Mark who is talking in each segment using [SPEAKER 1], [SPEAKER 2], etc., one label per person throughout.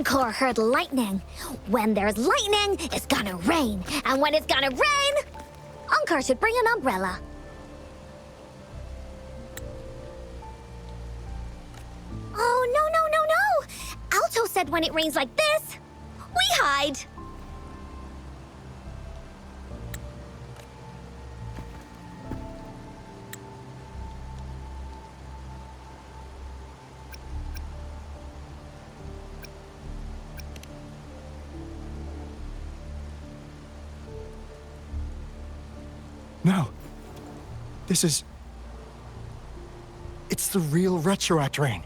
[SPEAKER 1] Encore heard lightning. When there's lightning, it's gonna rain. And when it's gonna rain, Encore should bring an umbrella. Oh, no, no, no, no! Alto said when it rains like this, we hide.
[SPEAKER 2] No. This is... It's the real Retroact rain.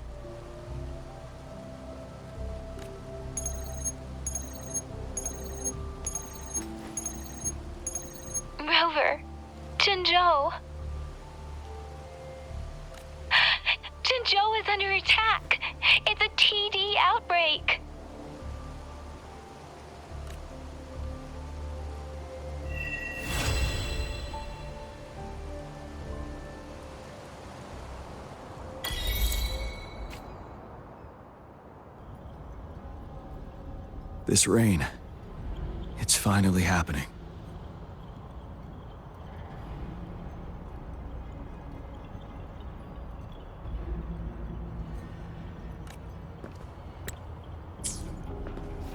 [SPEAKER 3] Rover. Jinzhou. Jinzhou is under attack. It's a TD outbreak.
[SPEAKER 2] This rain, it's finally happening.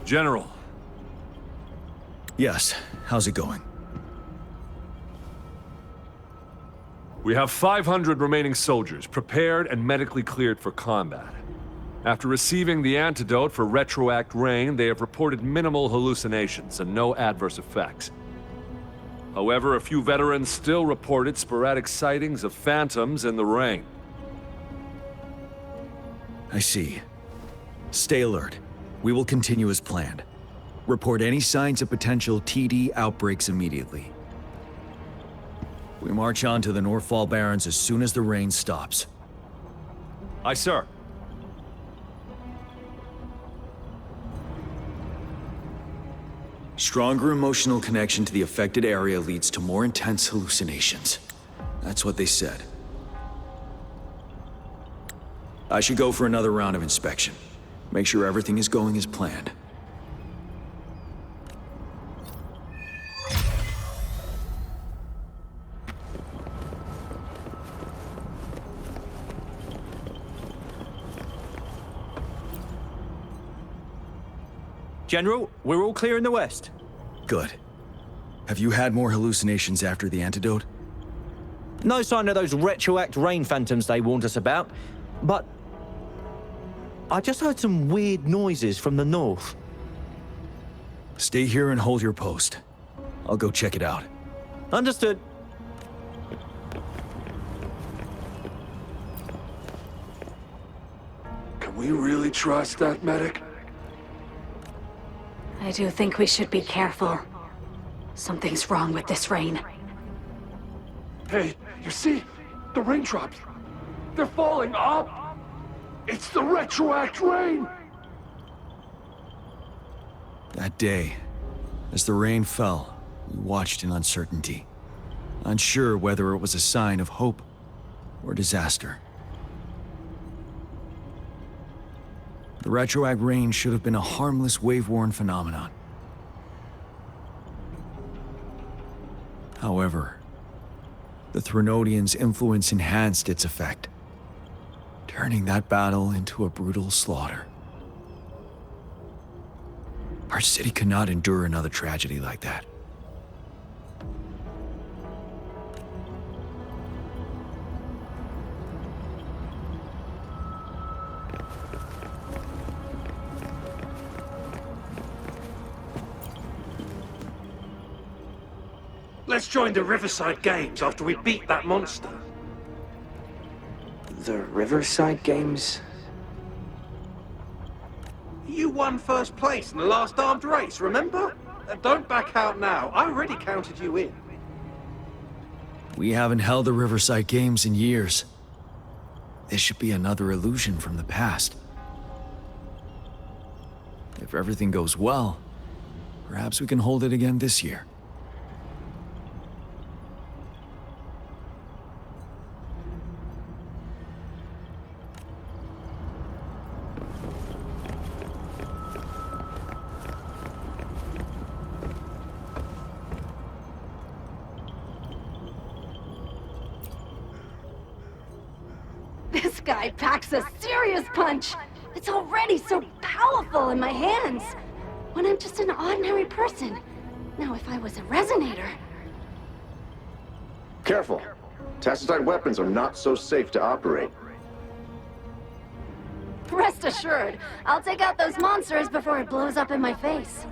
[SPEAKER 4] General.
[SPEAKER 2] Yes, how's it going?
[SPEAKER 4] We have 500 remaining soldiers, prepared and medically cleared for combat. After receiving the antidote for Retroact rain, they have reported minimal hallucinations and no adverse effects. However, a few veterans still reported sporadic sightings of phantoms in the rain.
[SPEAKER 2] I see. Stay alert. We will continue as planned. Report any signs of potential TD outbreaks immediately. We march on to the Northfall Barrens as soon as the rain stops.
[SPEAKER 4] Aye, sir.
[SPEAKER 2] Stronger emotional connection to the affected area leads to more intense hallucinations. That's what they said. I should go for another round of inspection. Make sure everything is going as planned.
[SPEAKER 5] General, we're all clear in the west.
[SPEAKER 2] Good. Have you had more hallucinations after the antidote?
[SPEAKER 5] No sign of those Retroact rain phantoms they warned us about, but I just heard some weird noises from the north.
[SPEAKER 2] Stay here and hold your post. I'll go check it out.
[SPEAKER 5] Understood.
[SPEAKER 4] Can we really trust that medic?
[SPEAKER 6] I do think we should be careful. Something's wrong with this rain.
[SPEAKER 4] Hey, you see? The raindrops. They're falling up. It's the Retroact rain!
[SPEAKER 2] That day, as the rain fell, we watched in uncertainty, unsure whether it was a sign of hope or disaster. The Retroact rain should have been a harmless wave-worn phenomenon. However, the Threnodians' influence enhanced its effect, turning that battle into a brutal slaughter. Our city could not endure another tragedy like that.
[SPEAKER 7] Let's join the Riverside Games after we beat that monster.
[SPEAKER 8] The Riverside Games?
[SPEAKER 7] You won first place in the last armed race, remember? Don't back out now. I already counted you in.
[SPEAKER 2] We haven't held the Riverside Games in years. This should be another illusion from the past. If everything goes well, perhaps we can hold it again this year.
[SPEAKER 6] guy packs a serious punch. It's already so powerful in my hands. When I'm just an ordinary person. Now, if I was a resonator...
[SPEAKER 9] Careful. Tacitite weapons are not so safe to operate.
[SPEAKER 6] Rest assured, I'll take out those monsters before it blows up in my face.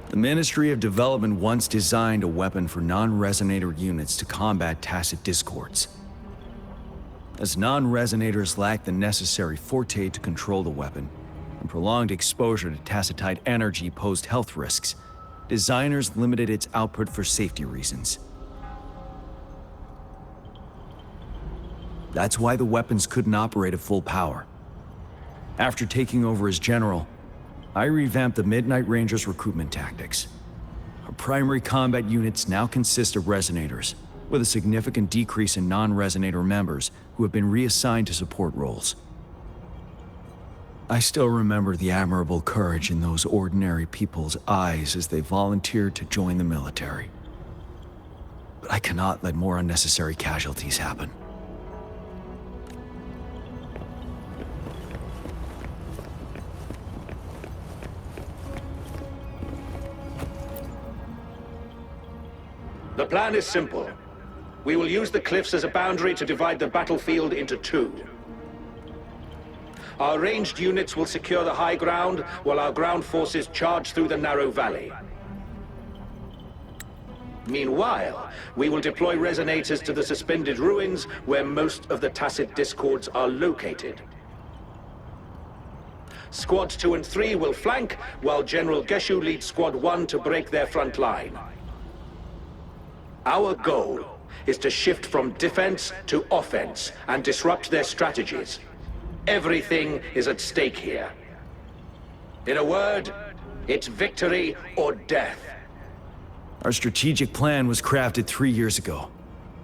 [SPEAKER 2] The Ministry of Development once designed a weapon for non-resonator units to combat tacit discords. As non-resonators lack the necessary forte to control the weapon, and prolonged exposure to tacitite energy posed health risks, designers limited its output for safety reasons. That's why the weapons couldn't operate at full power. After taking over as general, I revamped the Midnight Rangers' recruitment tactics. Our primary combat units now consist of resonators, with a significant decrease in non-resonator members who have been reassigned to support roles. I still remember the admirable courage in those ordinary people's eyes as they volunteered to join the military. But I cannot let more unnecessary casualties happen.
[SPEAKER 10] The plan is simple. We will use the cliffs as a boundary to divide the battlefield into two. Our ranged units will secure the high ground, while our ground forces charge through the narrow valley. Meanwhile, we will deploy resonators to the suspended ruins, where most of the tacit discords are located. Squads 2 and 3 will flank, while General Geshu leads Squad 1 to break their front line. Our goal is to shift from defense to offense and disrupt their strategies. Everything is at stake here. In a word, it's victory or death.
[SPEAKER 2] Our strategic plan was crafted 3 years ago,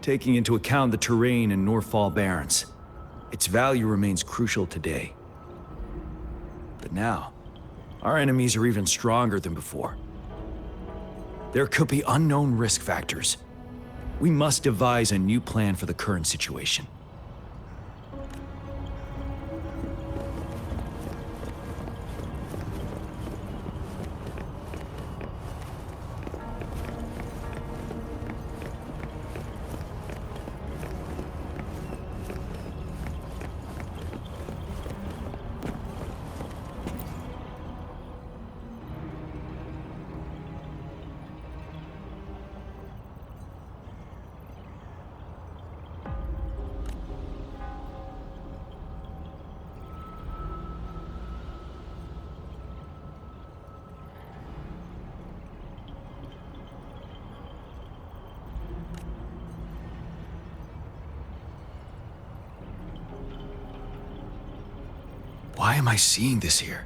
[SPEAKER 2] taking into account the terrain in Northfall Barrens. Its value remains crucial today. But now, our enemies are even stronger than before. There could be unknown risk factors. We must devise a new plan for the current situation. Why am I seeing this here?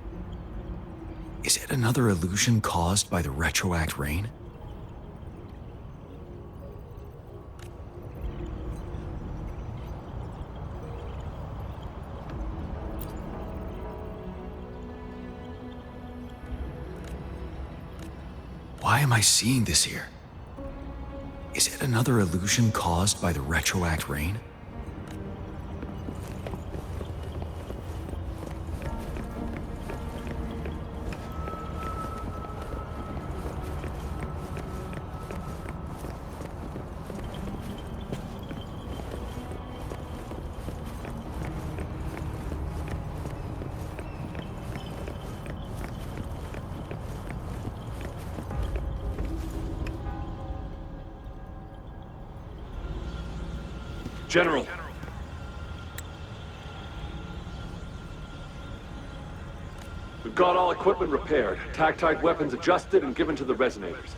[SPEAKER 2] Is it another illusion caused by the retroact rain? Why am I seeing this here? Is it another illusion caused by the retroact rain?
[SPEAKER 4] General. We've got all equipment repaired, tactite weapons adjusted and given to the resonators.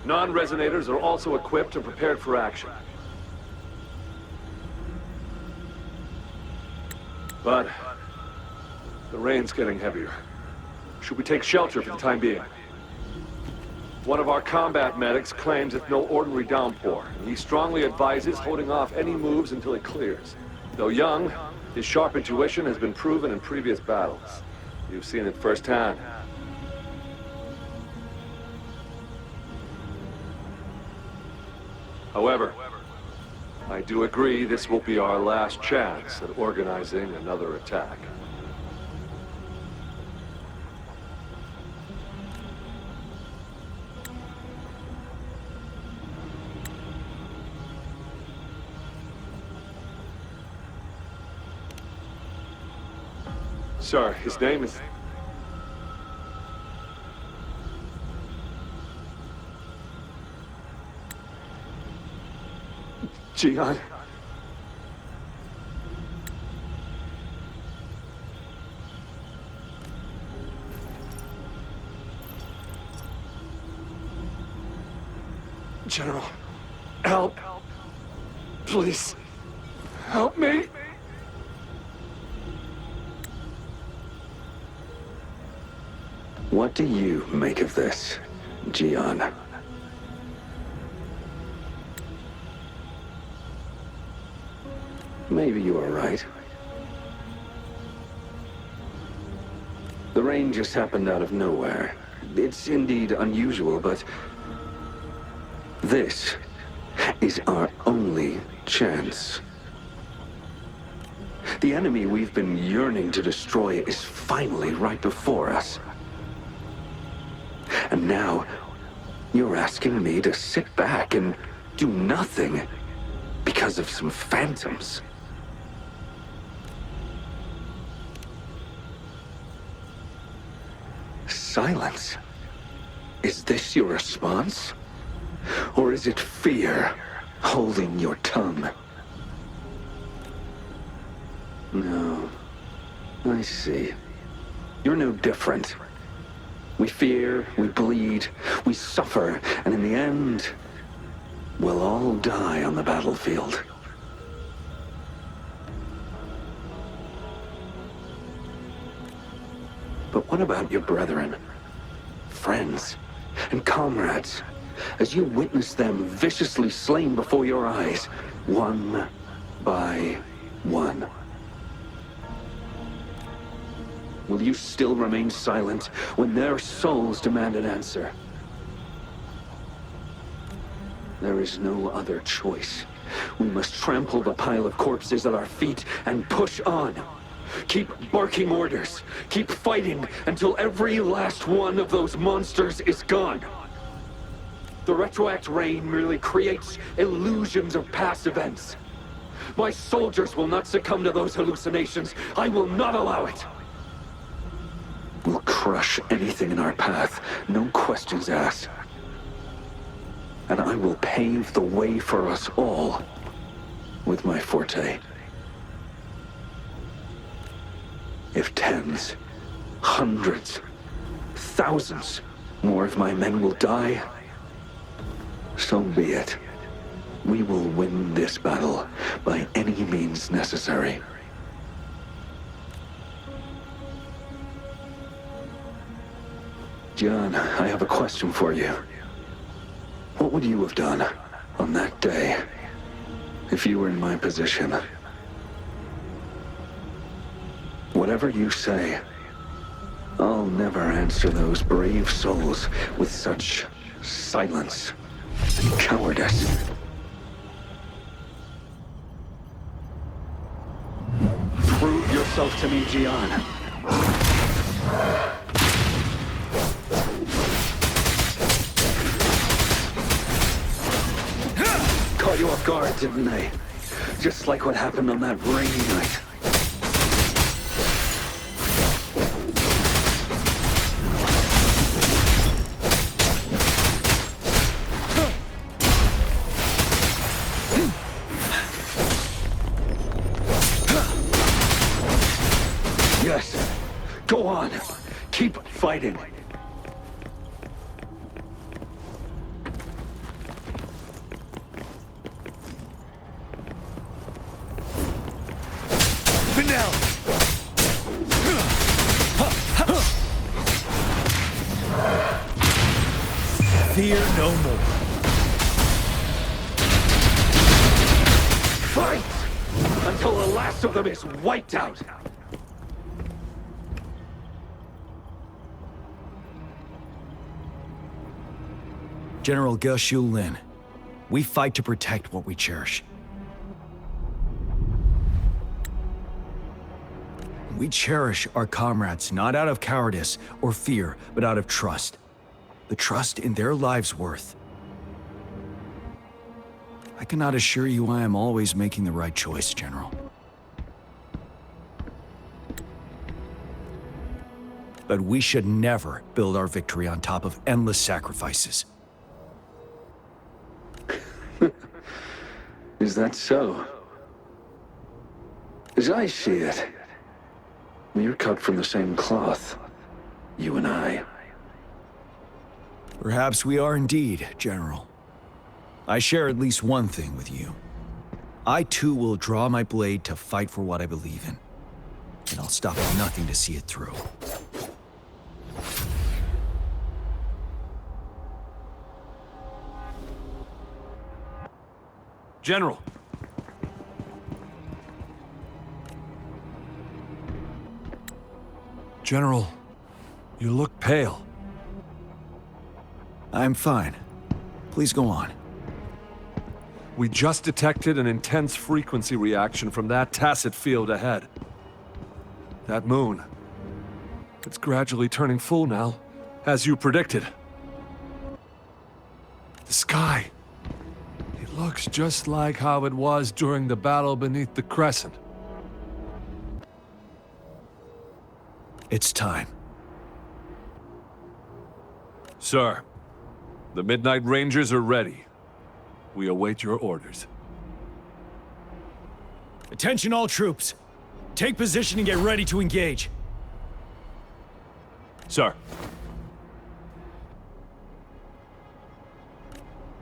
[SPEAKER 4] Non-resonators are also equipped and prepared for action. But the rain's getting heavier. Should we take shelter for the time being? One of our combat medics claims it's no ordinary downpour, and he strongly advises holding off any moves until it clears. Though young, his sharp intuition has been proven in previous battles. You've seen it firsthand. However, I do agree this will be our last chance at organizing another attack. Sir, his name is... Gian. General, help. Please, help me.
[SPEAKER 8] What do you make of this, Gian? Maybe you are right. The rain just happened out of nowhere. It's indeed unusual, but this is our only chance. The enemy we've been yearning to destroy is finally right before us. And now, you're asking me to sit back and do nothing because of some phantoms. Silence. Is this your response? Or is it fear holding your tongue? No. I see. You're no different. We fear, we bleed, we suffer, and in the end, we'll all die on the battlefield. But what about your brethren, friends, and comrades, as you witness them viciously slain before your eyes, one by one? Will you still remain silent when their souls demand an answer? There is no other choice. We must trample the pile of corpses at our feet and push on. Keep barking orders. Keep fighting until every last one of those monsters is gone. The retroact rain merely creates illusions of past events. My soldiers will not succumb to those hallucinations. I will not allow it. We'll crush anything in our path, no questions asked. And I will pave the way for us all with my forte. If tens, hundreds, thousands more of my men will die, so be it. We will win this battle by any means necessary. John, I have a question for you. What would you have done on that day if you were in my position? Whatever you say, I'll never answer those brave souls with such silence and cowardice. Prove yourself to me, Gian. Caught you off guard, didn't they? Just like what happened on that rainy night. Yes, go on. Keep fighting.
[SPEAKER 2] Fear no more.
[SPEAKER 10] Fight! Until the last of them is wiped out!
[SPEAKER 2] General Ge Lin, we fight to protect what we cherish. We cherish our comrades not out of cowardice or fear, but out of trust. The trust in their lives' worth. I cannot assure you I am always making the right choice, General. But we should never build our victory on top of endless sacrifices.
[SPEAKER 8] Is that so? As I see it, we're cut from the same cloth, you and I.
[SPEAKER 2] Perhaps we are indeed, General. I share at least one thing with you. I too will draw my blade to fight for what I believe in. And I'll stop at nothing to see it through.
[SPEAKER 4] General. General, you look pale.
[SPEAKER 2] I'm fine. Please go on.
[SPEAKER 4] We just detected an intense frequency reaction from that tacit field ahead. That moon. It's gradually turning full now, as you predicted. The sky. It looks just like how it was during the battle beneath the crescent.
[SPEAKER 2] It's time.
[SPEAKER 4] Sir, the Midnight Rangers are ready. We await your orders.
[SPEAKER 2] Attention all troops. Take position and get ready to engage.
[SPEAKER 4] Sir.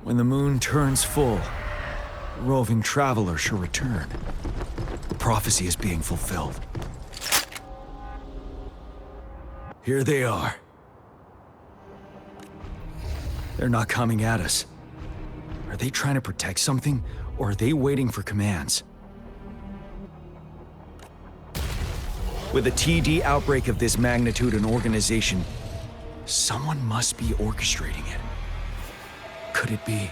[SPEAKER 2] When the moon turns full, the roving traveler shall return. The prophecy is being fulfilled. Here they are. They're not coming at us. Are they trying to protect something, or are they waiting for commands? With a TD outbreak of this magnitude and organization, someone must be orchestrating it. Could it be?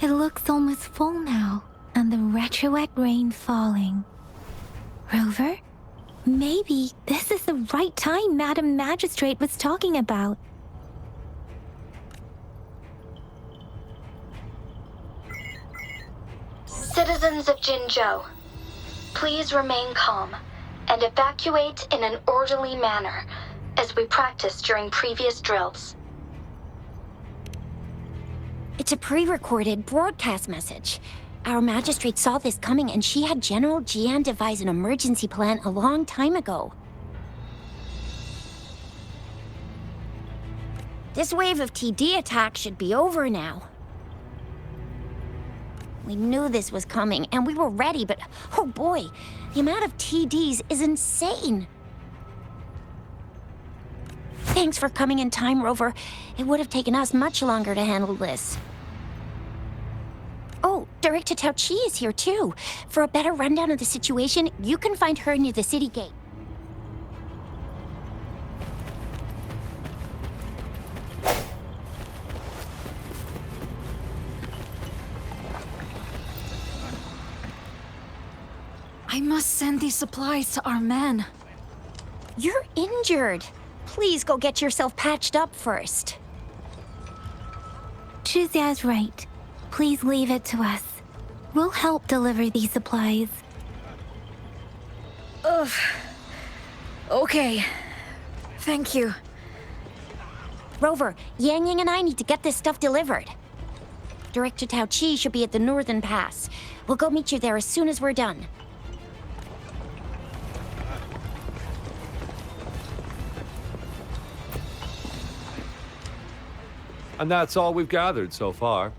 [SPEAKER 1] It looks almost full now, and the retroact rain falling. Rover? Maybe this is the right time Madam Magistrate was talking about.
[SPEAKER 11] Citizens of Jinzhou, please remain calm and evacuate in an orderly manner, as we practiced during previous drills.
[SPEAKER 1] It's a pre-recorded broadcast message. Our magistrate saw this coming and she had General Jian devise an emergency plan a long time ago. This wave of TD attacks should be over now. We knew this was coming and we were ready, but oh boy, the amount of TDs is insane. Thanks for coming in time, Rover. It would have taken us much longer to handle this. Oh, Director Tao Chi is here too. For a better rundown of the situation, you can find her near the city gate.
[SPEAKER 12] I must send these supplies to our men.
[SPEAKER 13] You're injured. Please go get yourself patched up first.
[SPEAKER 1] Chuzia's right. Please leave it to us. We'll help deliver these supplies.
[SPEAKER 12] Ugh. Okay. Thank you.
[SPEAKER 13] Rover, Yang Yang and I need to get this stuff delivered. Director Tao Chi should be at the Northern Pass. We'll go meet you there as soon as we're done.
[SPEAKER 4] And that's all we've gathered so far.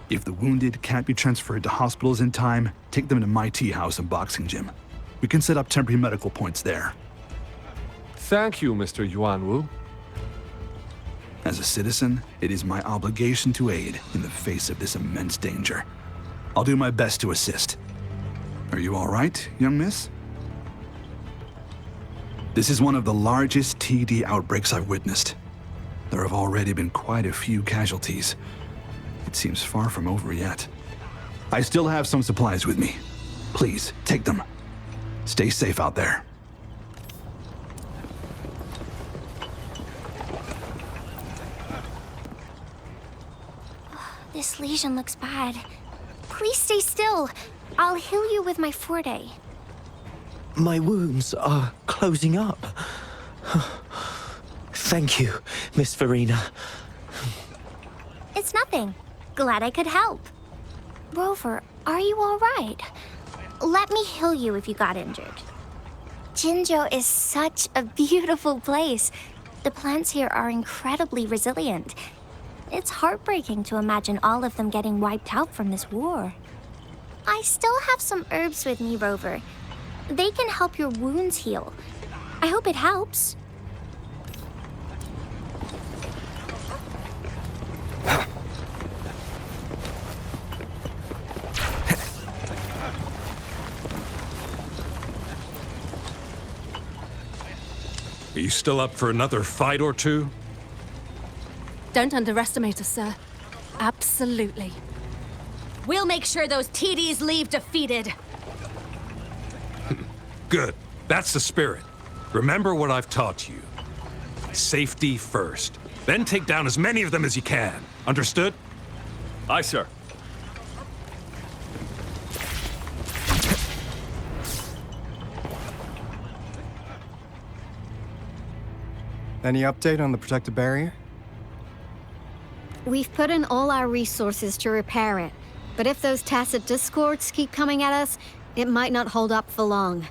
[SPEAKER 14] If the wounded can't be transferred to hospitals in time, take them to my tea house and boxing gym. We can set up temporary medical points there.
[SPEAKER 4] Thank you, Mr. Yuanwu.
[SPEAKER 14] As a citizen, it is my obligation to aid in the face of this immense danger. I'll do my best to assist. Are you all right, young miss? This is one of the largest TD outbreaks I've witnessed. There have already been quite a few casualties. It seems far from over yet. I still have some supplies with me. Please, take them. Stay safe out there.
[SPEAKER 13] This lesion looks bad. Please stay still. I'll heal you with my Forte.
[SPEAKER 5] My wounds are closing up. Thank you, Miss Verena.
[SPEAKER 13] It's nothing. Glad I could help. Rover, are you all right? Let me heal you if you got injured. Jinzhou is such a beautiful place. The plants here are incredibly resilient. It's heartbreaking to imagine all of them getting wiped out from this war. I still have some herbs with me, Rover. They can help your wounds heal. I hope it helps.
[SPEAKER 15] Are you still up for another fight or two?
[SPEAKER 12] Don't underestimate us, sir. Absolutely. We'll make sure those TDs leave defeated.
[SPEAKER 15] Good. That's the spirit. Remember what I've taught you. Safety first. Then take down as many of them as you can. Understood?
[SPEAKER 4] Aye, sir.
[SPEAKER 16] Any update on the protective barrier?
[SPEAKER 6] We've put in all our resources to repair it, but if those tacit discords keep coming at us, it might not hold up for long.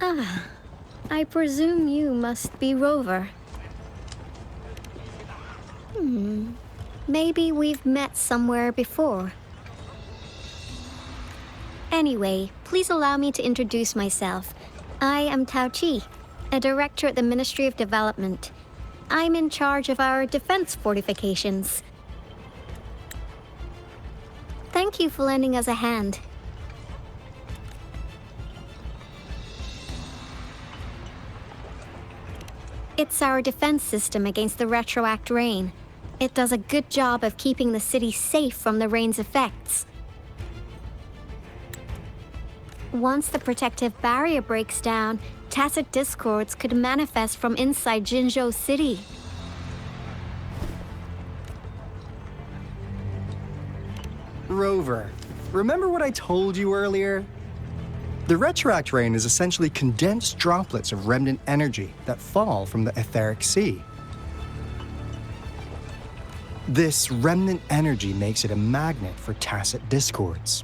[SPEAKER 6] Ah, I presume you must be Rover. Maybe we've met somewhere before. Anyway, please allow me to introduce myself. I am Tao Chi, a director at the Ministry of Development. I'm in charge of our defense fortifications. Thank you for lending us a hand. It's our defense system against the retroact rain. It does a good job of keeping the city safe from the rain's effects. Once the protective barrier breaks down, tacit discords could manifest from inside Jinzhou City.
[SPEAKER 16] Rover, remember what I told you earlier? The retroact rain is essentially condensed droplets of remnant energy that fall from the etheric sea. This remnant energy makes it a magnet for tacit discords.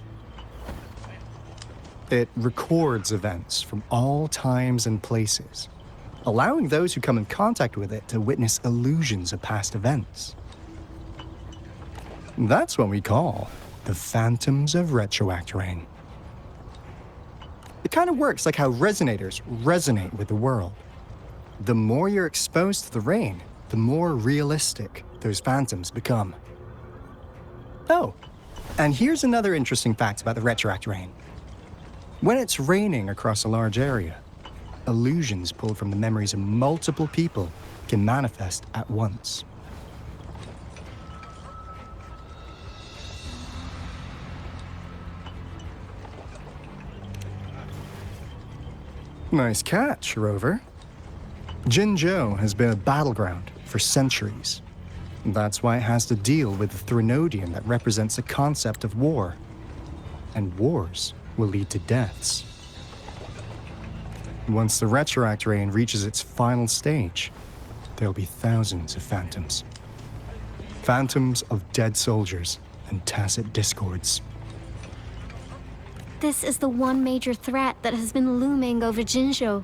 [SPEAKER 16] It records events from all times and places, allowing those who come in contact with it to witness illusions of past events. That's what we call the phantoms of retroact rain. It kind of works like how resonators resonate with the world. The more you're exposed to the rain, the more realistic those phantoms become. Oh, and here's another interesting fact about the retroact rain. When it's raining across a large area, illusions pulled from the memories of multiple people can manifest at once. Nice catch, Rover. Jinzhou has been a battleground for centuries. That's why it has to deal with the Threnodian that represents a concept of war. And wars will lead to deaths. Once the Retroact Rain reaches its final stage, there'll be thousands of phantoms. Phantoms of dead soldiers and tacit discords.
[SPEAKER 6] This is the one major threat that has been looming over Jinzhou.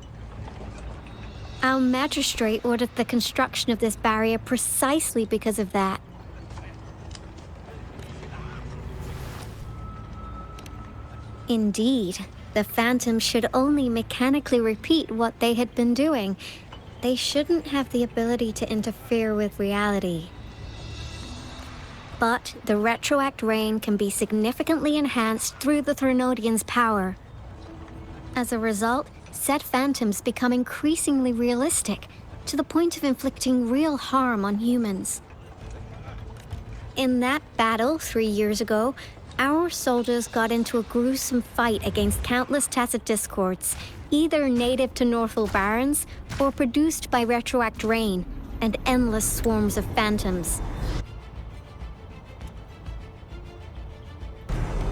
[SPEAKER 6] Our magistrate ordered the construction of this barrier precisely because of that. Indeed, the Phantoms should only mechanically repeat what they had been doing. They shouldn't have the ability to interfere with reality. But the Retroact Rain can be significantly enhanced through the Threnodian's power. As a result, said phantoms become increasingly realistic, to the point of inflicting real harm on humans. In that battle 3 years ago, our soldiers got into a gruesome fight against countless tacit discords, either native to Northall Barrens or produced by Retroact Rain and endless swarms of phantoms.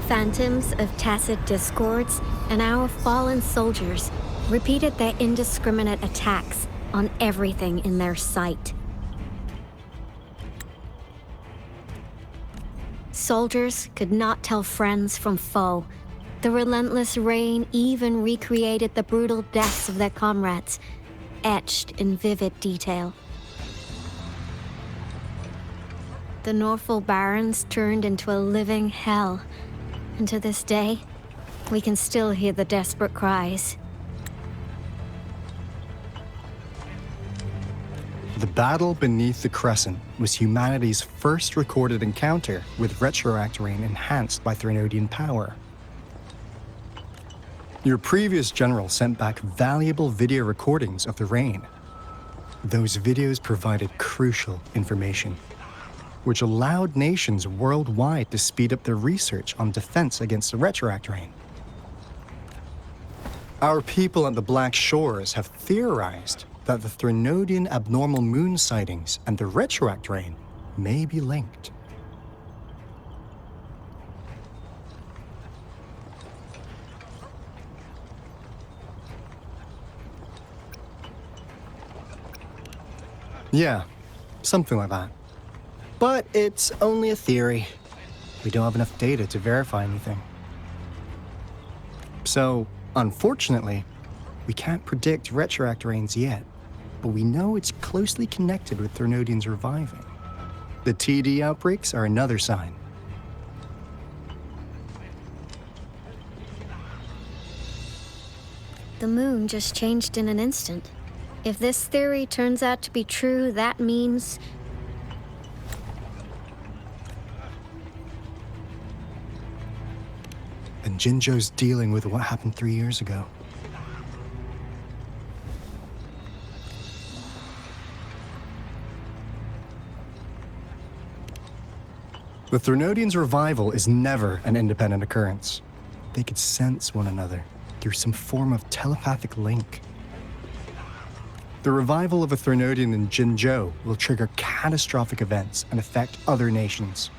[SPEAKER 6] Phantoms of tacit discords and our fallen soldiers repeated their indiscriminate attacks on everything in their sight. Soldiers could not tell friends from foe. The relentless rain even recreated the brutal deaths of their comrades, etched in vivid detail. The Northall Barrens turned into a living hell, and to this day, we can still hear the desperate cries.
[SPEAKER 16] The battle beneath the Crescent was humanity's first recorded encounter with Retroact Rain enhanced by Threnodian power. Your previous general sent back valuable video recordings of the rain. Those videos provided crucial information, which allowed nations worldwide to speed up their research on defense against the Retroact Rain. Our people at the Black Shores have theorized that the Threnodian abnormal moon sightings and the Retroact Rain may be linked. Yeah, something like that. But it's only a theory. We don't have enough data to verify anything. So, unfortunately, we can't predict Retroact Rains yet, but we know it's closely connected with Threnodians reviving. The TD outbreaks are another sign.
[SPEAKER 6] The moon just changed in an instant. If this theory turns out to be true, that means...
[SPEAKER 16] And Jinzhou's dealing with what happened 3 years ago. The Threnodians' revival is never an independent occurrence. They could sense one another through some form of telepathic link. The revival of a Threnodian in Jinzhou will trigger catastrophic events and affect other nations.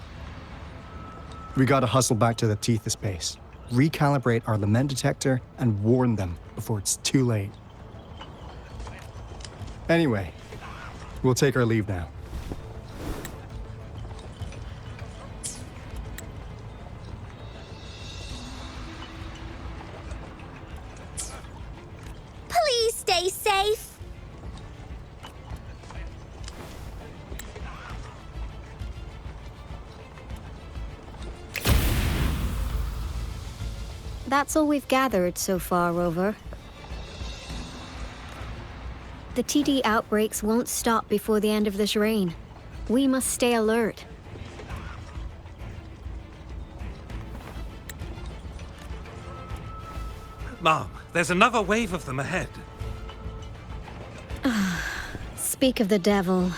[SPEAKER 16] We gotta hustle back to the Tethys base, recalibrate our lament detector, and warn them before it's too late. Anyway, we'll take our leave now.
[SPEAKER 13] Please stay safe.
[SPEAKER 6] That's all we've gathered so far, Rover. The TD outbreaks won't stop before the end of this reign. We must stay alert.
[SPEAKER 15] Mom, there's another wave of them ahead.
[SPEAKER 6] Speak of the devil.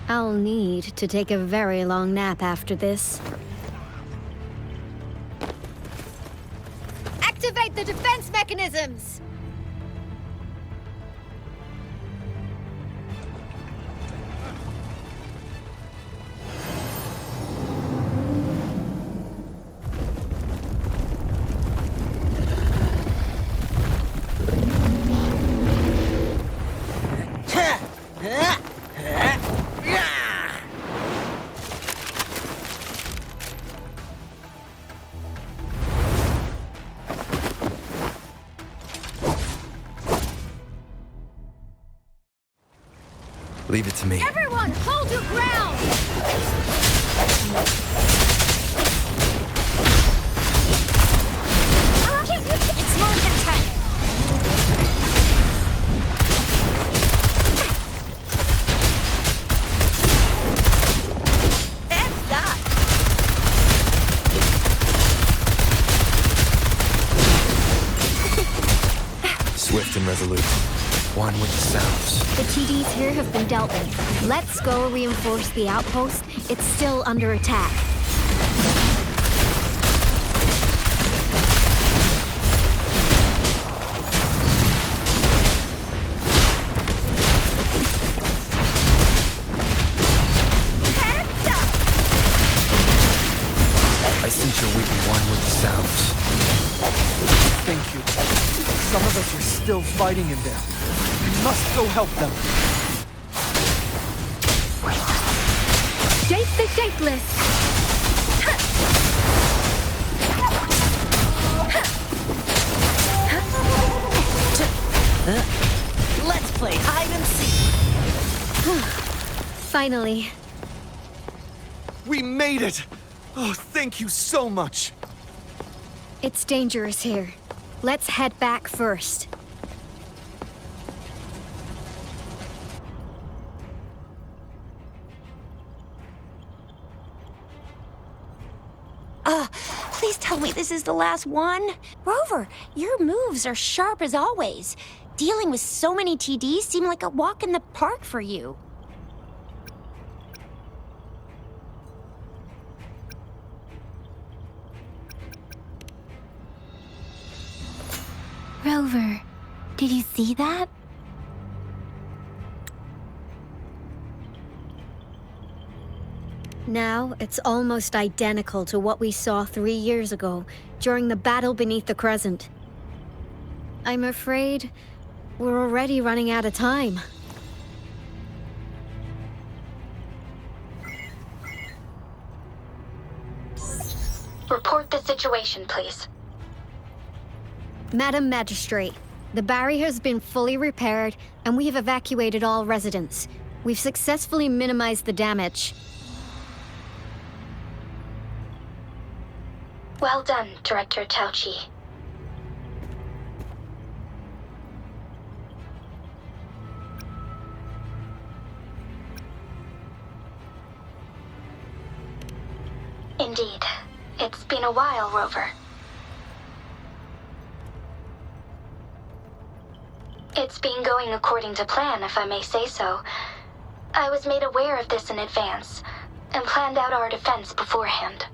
[SPEAKER 6] I'll need to take a very long nap after this.
[SPEAKER 12] Activate the defense mechanisms!
[SPEAKER 17] Leave it to me.
[SPEAKER 12] Everyone, hold your ground! It's more than time.
[SPEAKER 13] That's that.
[SPEAKER 17] Swift and resolute. One with the sounds.
[SPEAKER 6] The TDs here have been dealt with. Let's go reinforce the outpost. It's still under attack.
[SPEAKER 17] I sense you're weak in one with the sounds.
[SPEAKER 18] Thank you. Some of us are still fighting in there. We must go help them.
[SPEAKER 6] Shape the shapeless!
[SPEAKER 13] Let's play hide and seek.
[SPEAKER 6] Finally.
[SPEAKER 18] We made it! Oh, thank you so much.
[SPEAKER 6] It's dangerous here. Let's head back first.
[SPEAKER 13] Please tell me this is the last one. Rover, your moves are sharp as always. Dealing with so many TDs seemed like a walk in the park for you.
[SPEAKER 1] Rover, did you see that?
[SPEAKER 6] Now, it's almost identical to what we saw 3 years ago, during the battle beneath the Crescent. I'm afraid we're already running out of time.
[SPEAKER 11] Report the situation, please.
[SPEAKER 6] Madam Magistrate, the barrier has been fully repaired, and we have evacuated all residents. We've successfully minimized the damage.
[SPEAKER 11] Well done, Director Tauchi. Indeed. It's been a while, Rover. It's been going according to plan, if I may say so. I was made aware of this in advance, and planned out our defense beforehand.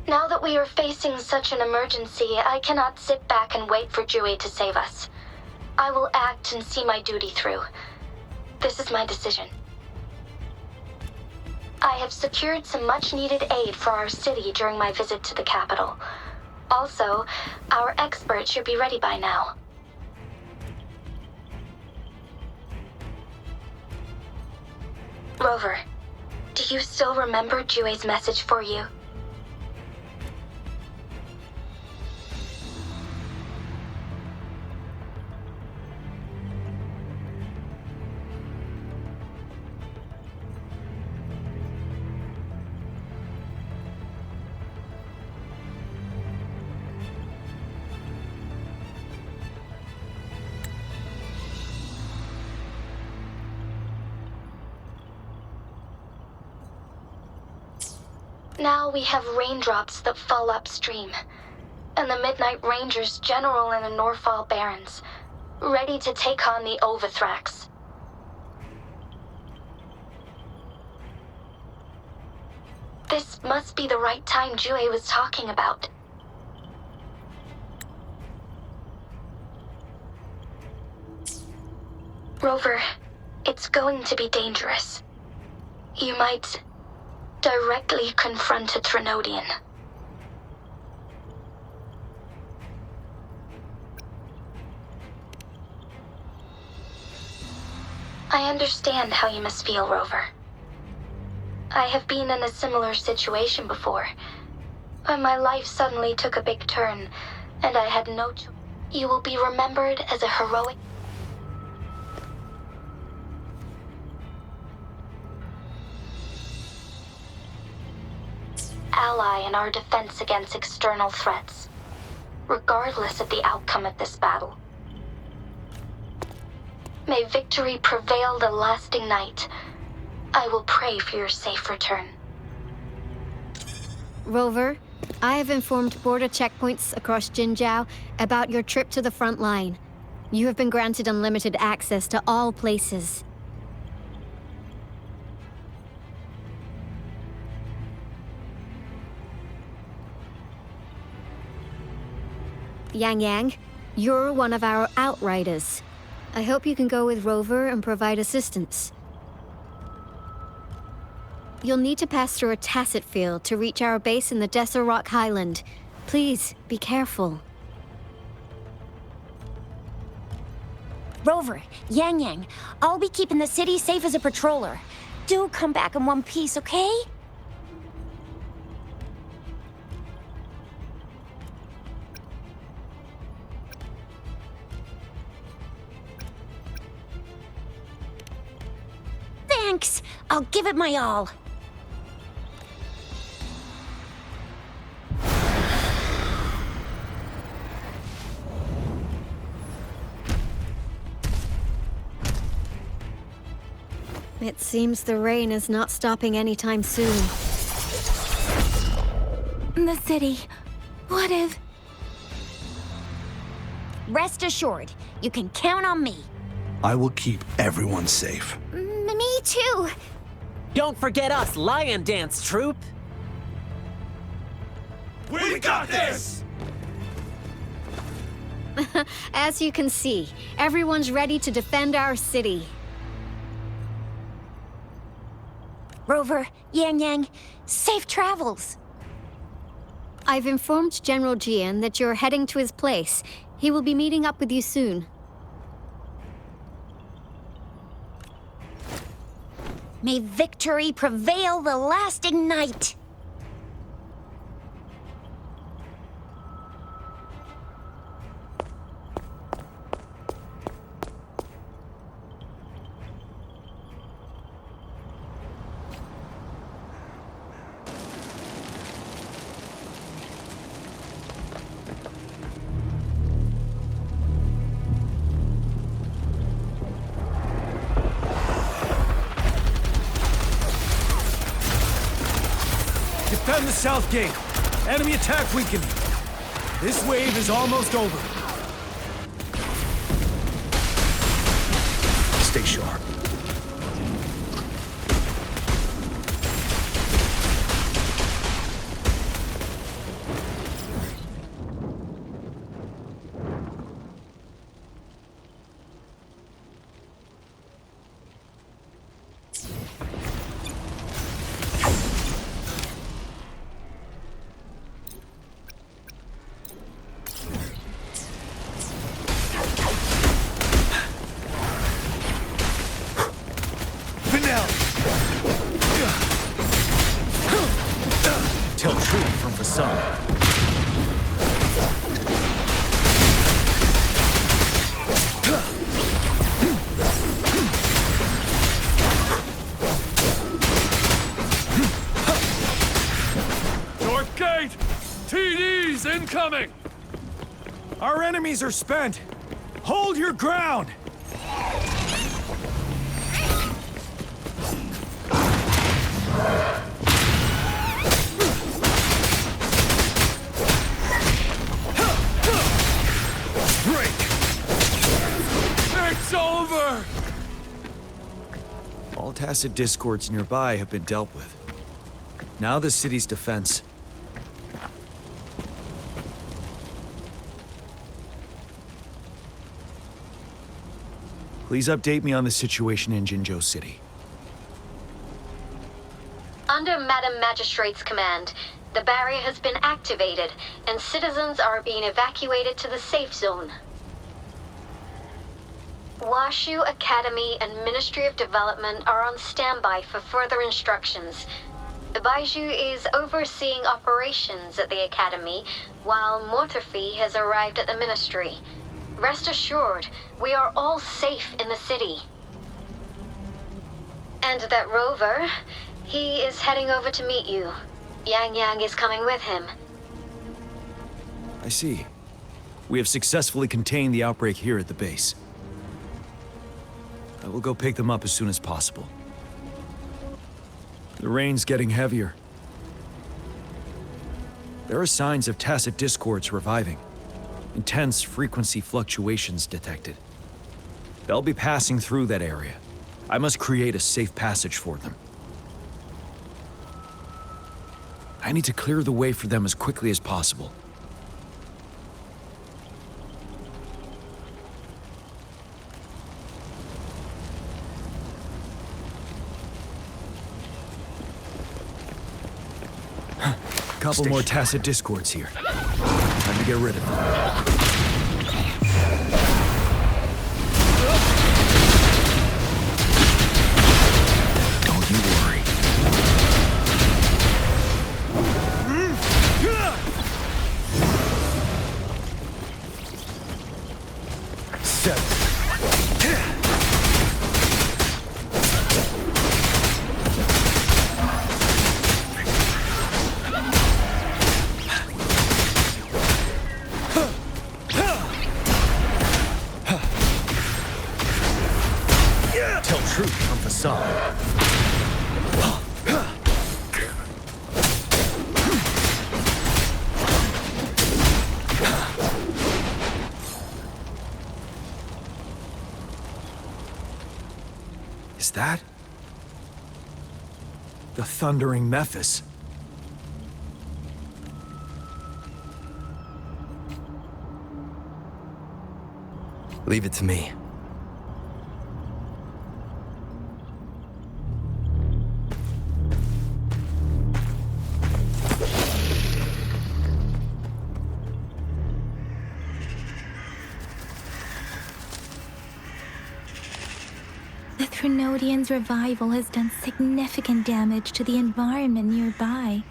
[SPEAKER 11] Now that we are facing such an emergency, I cannot sit back and wait for Jue to save us. I will act and see my duty through. This is my decision. I have secured some much-needed aid for our city during my visit to the capital. Also, our expert should be ready by now. Rover, do you still remember Jue's message for you? Now we have raindrops that fall upstream, and the Midnight Rangers general in the Norfall Barrens, ready to take on the Overthrax. This must be the right time Jue was talking about. Rover, it's going to be dangerous. You might directly confront a Trinodian. I understand how you must feel, Rover. I have been in a similar situation before. My life suddenly took a big turn, and I had no choice. You will be remembered as a heroic... ally in our defense against external threats, regardless of the outcome of this battle. May victory prevail the lasting night. I will pray for your safe return.
[SPEAKER 6] Rover, I have informed border checkpoints across Jinzhou about your trip to the front line. You have been granted unlimited access to all places. Yang, you're one of our outriders. I hope you can go with Rover and provide assistance. You'll need to pass through a tacit field to reach our base in the Desert Rock Highland. Please, be careful.
[SPEAKER 19] Rover, Yang, I'll be keeping the city safe as a patroller. Do come back in one piece, okay? Thanks! I'll give it my all.
[SPEAKER 6] It seems the rain is not stopping anytime soon.
[SPEAKER 1] The city. What if...
[SPEAKER 19] Rest assured, you can count on me.
[SPEAKER 14] I will keep everyone safe.
[SPEAKER 19] Me too.
[SPEAKER 20] Don't forget us, Lion Dance Troupe.
[SPEAKER 7] We got this!
[SPEAKER 6] As you can see, everyone's ready to defend our city.
[SPEAKER 19] Rover, Yang, safe travels.
[SPEAKER 6] I've informed General Jian that you're heading to his place. He will be meeting up with you soon.
[SPEAKER 19] May victory prevail the lasting night.
[SPEAKER 2] Defend the south gate. Enemy attack weakening. This wave is almost over. Stay sharp. Tell truth from facade.
[SPEAKER 4] North Gate! TDs incoming!
[SPEAKER 2] Our enemies are spent. Hold your ground!
[SPEAKER 4] It's over!
[SPEAKER 2] All tacit discords nearby have been dealt with. Now the city's defense. Please update me on the situation in Jinzhou City.
[SPEAKER 11] Under Madam Magistrate's command, the barrier has been activated, and citizens are being evacuated to the safe zone.
[SPEAKER 6] Washu Academy and Ministry of Development are on standby for further instructions. Baiju is overseeing operations at the Academy, while Mortophy has arrived at the Ministry. Rest assured, we are all safe in the city. And that Rover, he is heading over to meet you. Yang Yang is coming with him.
[SPEAKER 2] I see. We have successfully contained the outbreak here at the base. I will go pick them up as soon as possible. The rain's getting heavier. There are signs of tacit discords reviving. Intense frequency fluctuations detected. They'll be passing through that area. I must create a safe passage for them. I need to clear the way for them as quickly as possible. Couple more tacit discords here. Time to get rid of them. Don't you worry. Tell truth from facade. Is that the thundering Mephis?
[SPEAKER 17] Leave it to me.
[SPEAKER 1] The Threnodians' revival has done significant damage to the environment nearby.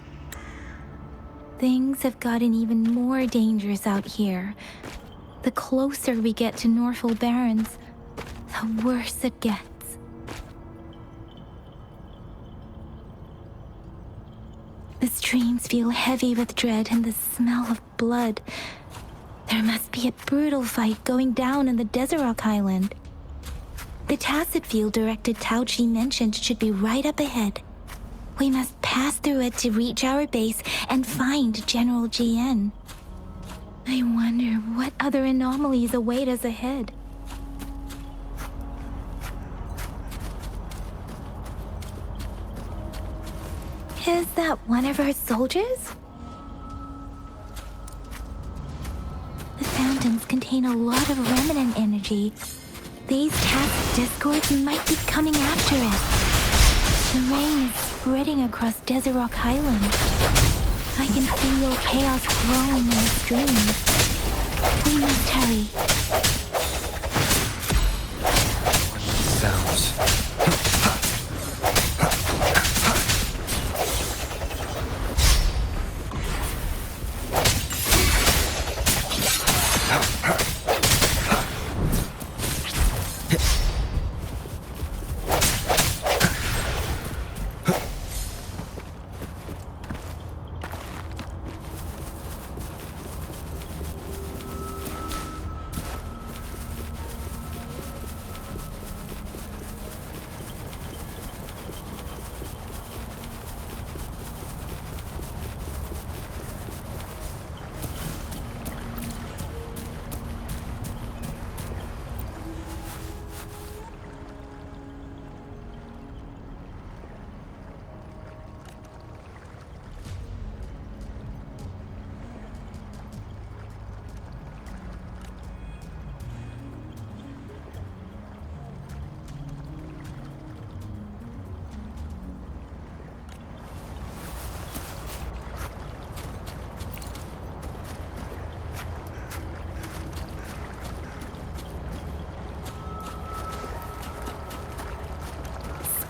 [SPEAKER 1] Things have gotten even more dangerous out here. The closer we get to Norfall Barrens, the worse it gets. The streams feel heavy with dread and the smell of blood. There must be a brutal fight going down in the Desert Island. The tacit field directed Tauchi mentioned should be right up ahead. We must pass through it to reach our base and find General GN. I wonder what other anomalies await us ahead. Is that one of our soldiers? The phantoms contain a lot of remnant energy. These tacit discords might be coming after it. The rain is spreading across Desert Rock Island. I can feel chaos growing in the streams. We must hurry.
[SPEAKER 17] Sounds.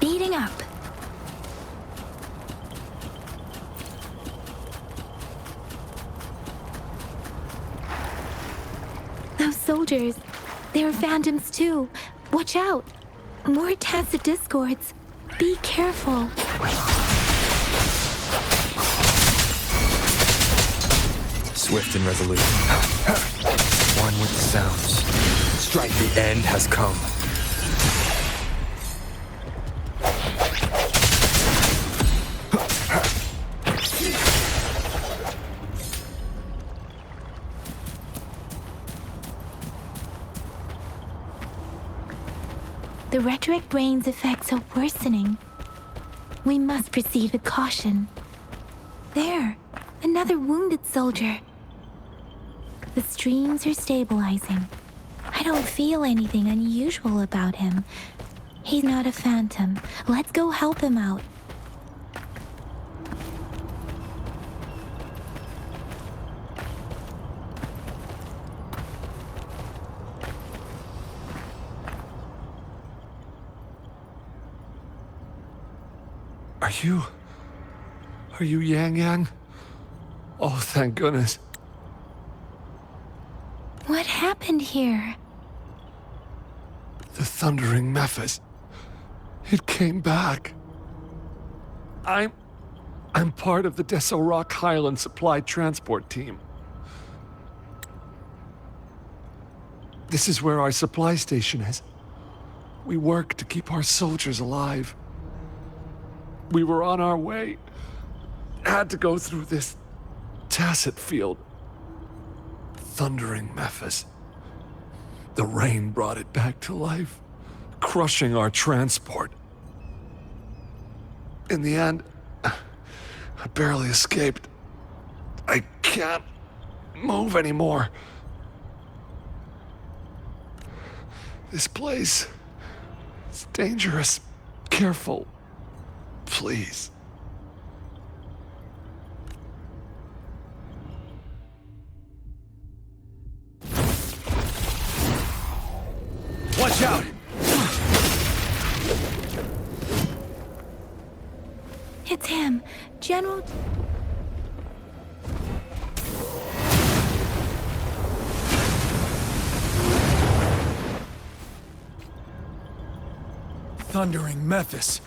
[SPEAKER 1] Speeding up. Those soldiers, they're phantoms too. Watch out. More tacit discords. Be careful.
[SPEAKER 17] Swift and resolute. One with the sounds. Strike. The end has come.
[SPEAKER 1] The retroact rain's effects are worsening. We must proceed with caution. There, another wounded soldier. The streams are stabilizing. I don't feel anything unusual about him. He's not a phantom. Let's go help him out.
[SPEAKER 4] Are you Yang Yang? Oh, thank goodness.
[SPEAKER 1] What happened here?
[SPEAKER 4] The Thundering Mephis. It came back. I'm part of the Deso Rock Highland Supply Transport Team. This is where our supply station is. We work to keep our soldiers alive. We were on our way. Had to go through this tacit field. Thundering Mephis. The rain brought it back to life, crushing our transport. In the end, I barely escaped. I can't move anymore. This place is dangerous. Careful. Please.
[SPEAKER 2] Watch out!
[SPEAKER 1] It's him, General...
[SPEAKER 2] Thundering Mephis.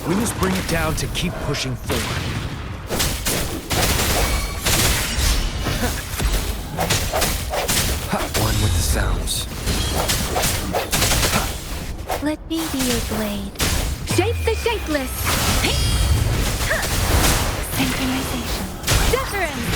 [SPEAKER 2] We must bring it down to keep pushing forward.
[SPEAKER 17] One with the sounds.
[SPEAKER 1] Let me be your blade. Shape the shapeless! Synchronization. Deference!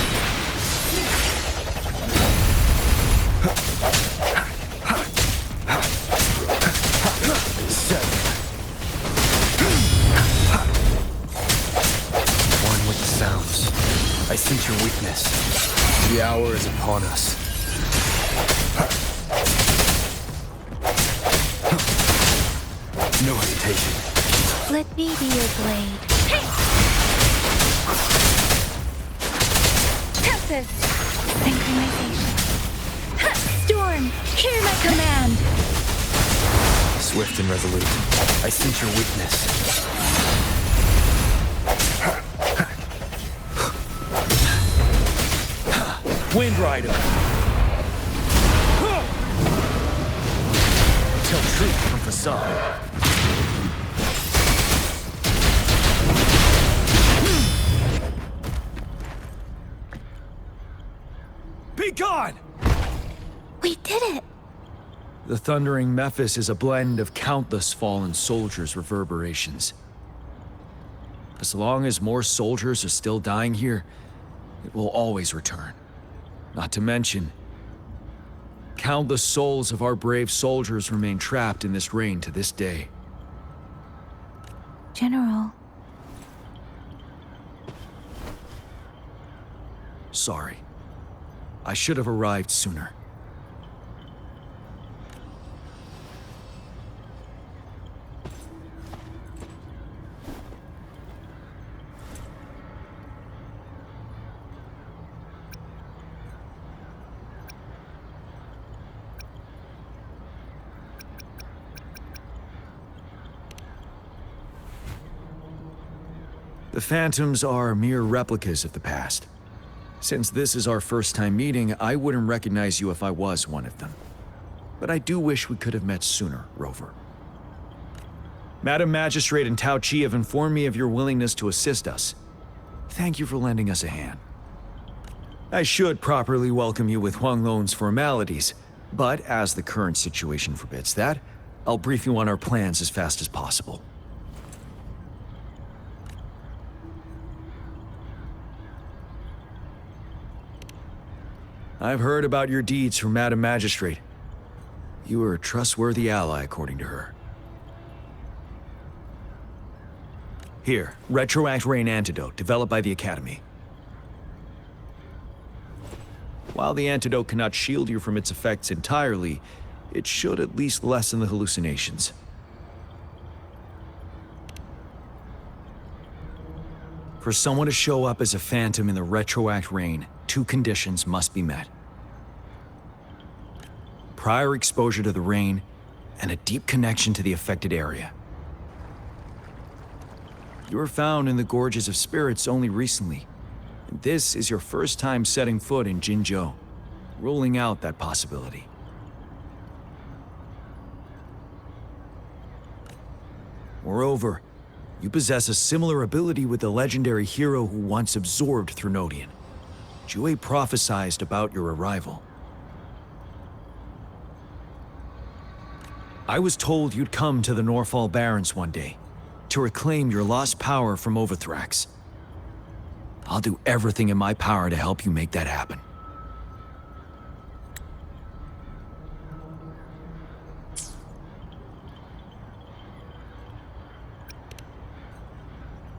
[SPEAKER 17] One with the sounds. I sense your weakness. The hour is upon us. No hesitation.
[SPEAKER 1] Let me be your blade. Tempest! Synchronization. Storm! Hear my command!
[SPEAKER 17] Swift and resolute. I sense your weakness.
[SPEAKER 2] Wind Rider! Tell truth from facade. Be gone!
[SPEAKER 1] We did it!
[SPEAKER 2] The Thundering Mephis is a blend of countless fallen soldiers' reverberations. As long as more soldiers are still dying here, it will always return. Not to mention, countless souls of our brave soldiers remain trapped in this rain to this day.
[SPEAKER 1] General.
[SPEAKER 2] Sorry. I should have arrived sooner. Phantoms are mere replicas of the past. Since this is our first time meeting, I wouldn't recognize you if I was one of them. But I do wish we could have met sooner, Rover. Madam Magistrate and Tao Chi have informed me of your willingness to assist us. Thank you for lending us a hand. I should properly welcome you with Huang Lon's formalities, but as the current situation forbids that, I'll brief you on our plans as fast as possible. I've heard about your deeds from Madam Magistrate. You are a trustworthy ally, according to her. Here, Retroact Rain Antidote, developed by the Academy. While the antidote cannot shield you from its effects entirely, it should at least lessen the hallucinations. For someone to show up as a phantom in the Retroact Rain, 2 conditions must be met. Prior exposure to the rain, and a deep connection to the affected area. You were found in the Gorges of Spirits only recently. And this is your first time setting foot in Jinzhou, ruling out that possibility. Moreover, you possess a similar ability with the legendary hero who once absorbed Threnodian. Jue prophesied about your arrival. I was told you'd come to the Norfall Barrens one day, to reclaim your lost power from Overthrax. I'll do everything in my power to help you make that happen.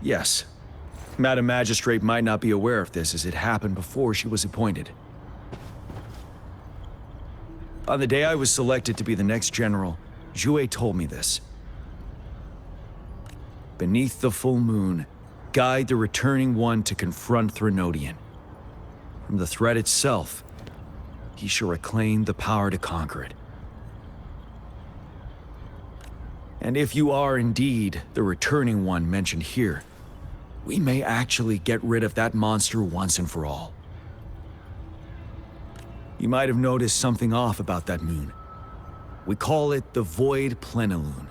[SPEAKER 2] Yes, Madam Magistrate might not be aware of this as it happened before she was appointed. On the day I was selected to be the next general, Jue told me this. Beneath the full moon, guide the returning one to confront Threnodian. From the threat itself, he shall reclaim the power to conquer it. And if you are indeed the returning one mentioned here, we may actually get rid of that monster once and for all. You might have noticed something off about that moon. We call it the Void Plenilune.